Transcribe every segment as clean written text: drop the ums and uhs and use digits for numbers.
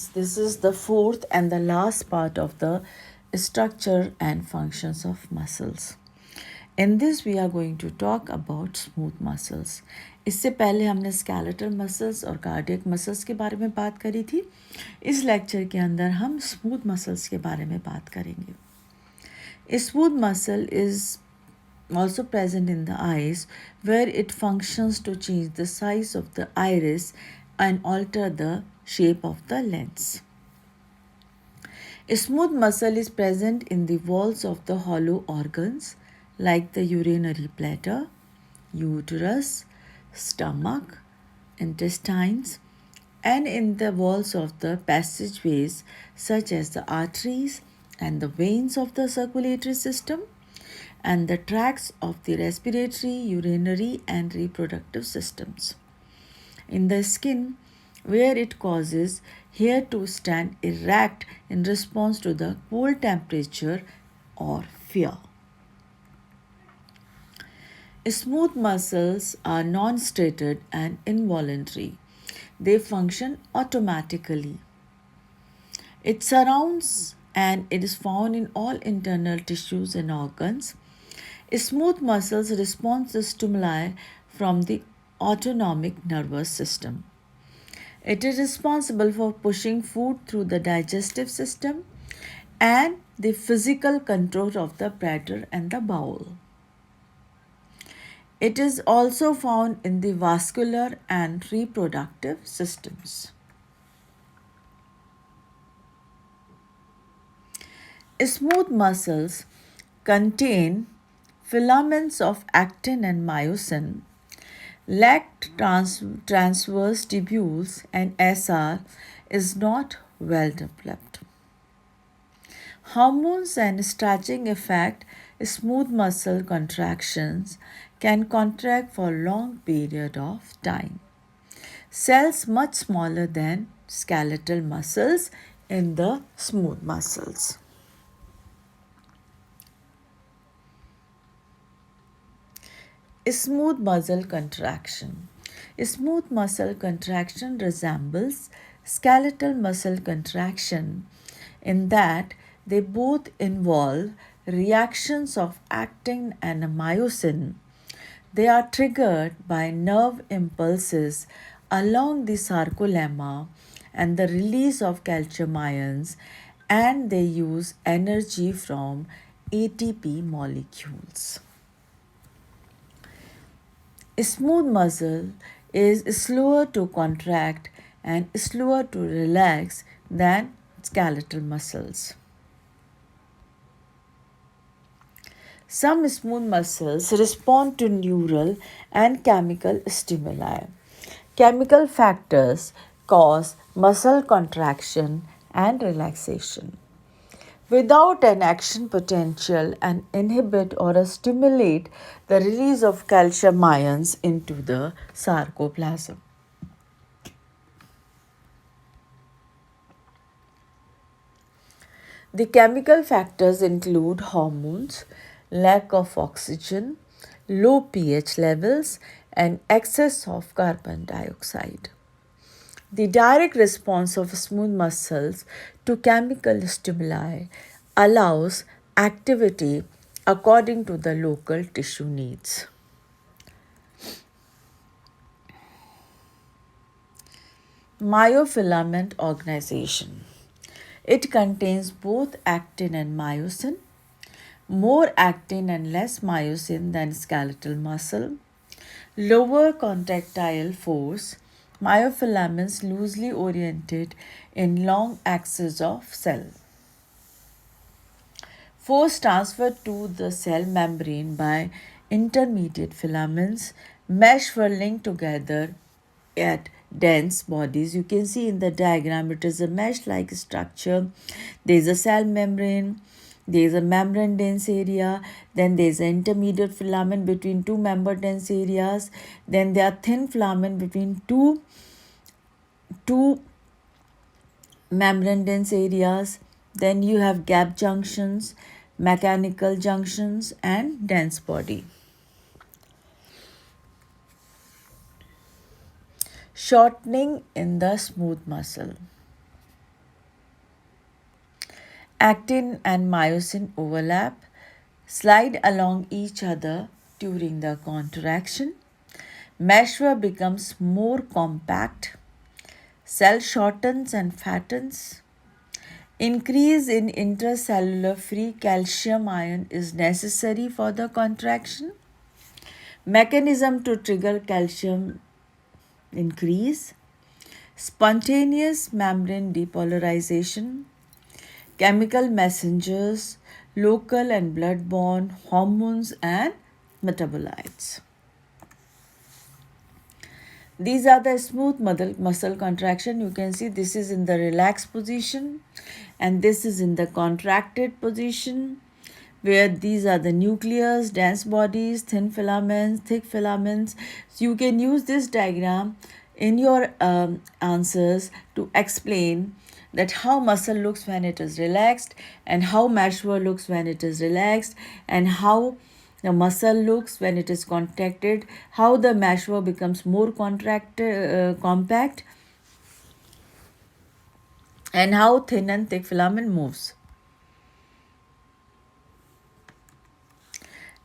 This is the fourth and the last part of the structure and functions of muscles. In this we are going to talk about smooth muscles. इससे पहले हमने skeletal muscles और cardiac muscles के बारे में बात करी थी. इस लेक्चर के अंदर हम smooth muscles के बारे में बात करेंगे. A smooth muscle is also present in the eyes, where it functions to change the size of the iris and alter the shape of the lens. A smooth muscle is present in the walls of the hollow organs like the urinary bladder, uterus, stomach, intestines, and in the walls of the passageways such as the arteries and the veins of the circulatory system and the tracts of the respiratory, urinary, and reproductive systems. In the skin, where it causes hair to stand erect in response to the cold temperature or fear. Smooth muscles are non-striated and involuntary. They function automatically. It surrounds and it is found in all internal tissues and organs. Smooth muscles respond to stimuli from the autonomic nervous system. It is responsible for pushing food through the digestive system and the physical control of the bladder and the bowel. It is also found in the vascular and reproductive systems. Smooth muscles contain filaments of actin and myosin, lack transverse tubules, and SR is not well developed. Hormones and stretching affect smooth muscle contractions can contract for long period of time. Cells much smaller than skeletal muscles in the smooth muscles. Smooth muscle contraction. Smooth muscle contraction resembles skeletal muscle contraction in that they both involve reactions of actin and myosin. They are triggered by nerve impulses along the sarcolemma and the release of calcium ions, and they use energy from ATP molecules. Smooth muscle is slower to contract and slower to relax than skeletal muscles. Some smooth muscles respond to neural and chemical stimuli. Chemical factors cause muscle contraction and relaxation. Without an action potential and inhibit or stimulate the release of calcium ions into the sarcoplasm. The chemical factors include hormones, lack of oxygen, low pH levels, and excess of carbon dioxide. The direct response of smooth muscles to chemical stimuli allows activity according to the local tissue needs. Myofilament organization. It contains both actin and myosin, more actin and less myosin than skeletal muscle, lower contractile force, myofilaments loosely oriented in long axis of cell. Force transferred to the cell membrane by intermediate filaments mesh were linked together at dense bodies. You can see in the diagram it is a mesh-like structure. There is a cell membrane, there is a membrane dense area, then there is an intermediate filament between two membrane dense areas, then there are thin filament between two membrane dense areas, then you have gap junctions, mechanical junctions, and dense body. Shortening in the smooth muscle. Actin and myosin overlap, slide along each other during the contraction. Meshwork becomes more compact. Cell shortens and fattens. Increase in intracellular free calcium ion is necessary for the contraction. Mechanism to trigger calcium increase. Spontaneous membrane depolarization. Chemical messengers, local and blood-borne hormones and metabolites. These are the smooth muscle contraction. You can see this is in the relaxed position and this is in the contracted position, where these are the nucleus, dense bodies, thin filaments, thick filaments. So you can use this diagram in your answers to explain that how muscle looks when it is relaxed and how meshwork looks when it is relaxed and how the muscle looks when it is contracted, how the meshwork becomes more compact, and how thin and thick filament moves.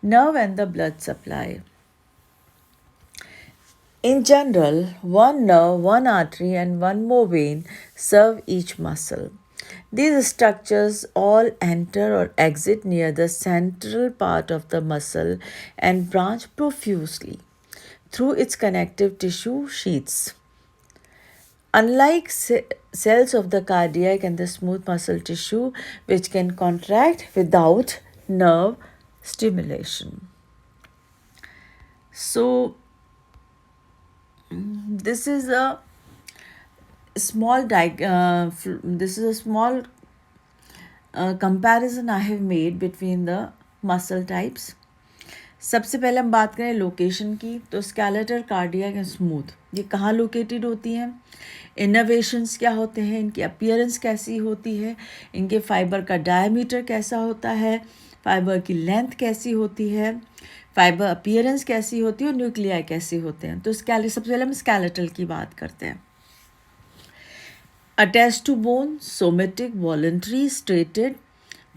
Nerve and the blood supply. In general, one nerve, one artery, and one more vein serve each muscle. These structures all enter or exit near the central part of the muscle and branch profusely through its connective tissue sheaths. Unlike cells of the cardiac and the smooth muscle tissue, which can contract without nerve stimulation. So, this is a small comparison I have made between the muscle types. सबसे पहले हम बात करें location की, तो skeletal, cardiac and smooth ये कहाँ located होती हैं, इनर्वेशंस क्या होते हैं, इनकी अपीयरेंस कैसी होती है, इनके फाइबर का डायमीटर कैसा होता है, फाइबर की लेंथ कैसी होती है, फाइबर अपीयरेंस कैसी होती है और न्यूक्लियाई कैसे होते हैं. तो सबसे पहले हम स्केलेटल की बात करते हैं. Attached to bone, somatic, voluntary, straighted,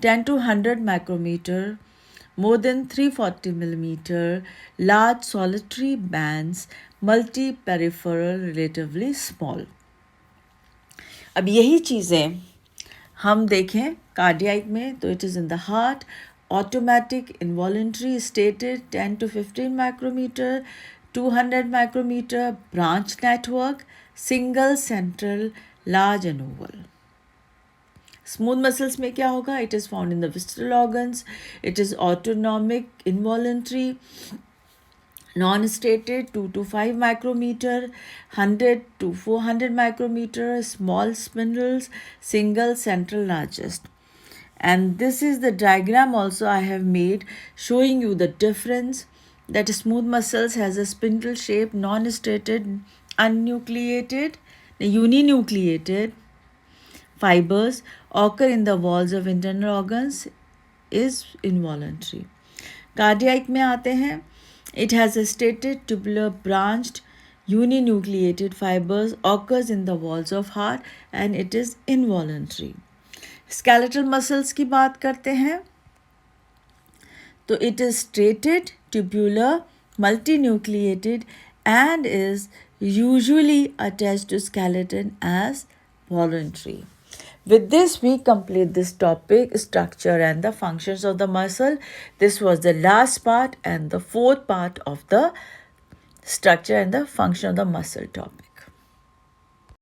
10 to 100 micrometer, more than 340 millimeter, large solitary bands, multi-peripheral, relatively small. अब यही चीज़ें हम देखें कार्डियाक में, तो it is in the heart, automatic, involuntary, stated, 10 to 15 micrometer, 200 micrometer, branch network, single central, large and oval. Smooth muscles में क्या होगा? It is found in the visceral organs. It is autonomic, involuntary, non-stated, 2 to 5 micrometer, 100 to 400 micrometer, small spindles, single central largest. And this is the diagram also I have made showing you the difference that smooth muscles has a spindle shape, non-stated, unnucleated, uninucleated fibers occur in the walls of internal organs is involuntary. Cardiac में आते हैं, it has a stated tubular branched uninucleated fibers occurs in the walls of heart and it is involuntary. Skeletal muscles की बात करते हैं, तो it is straighted, tubular, multinucleated and is usually attached to skeleton as voluntary. With this, we complete this topic, structure and the functions of the muscle. This was the last part and the fourth part of the structure and the function of the muscle topic.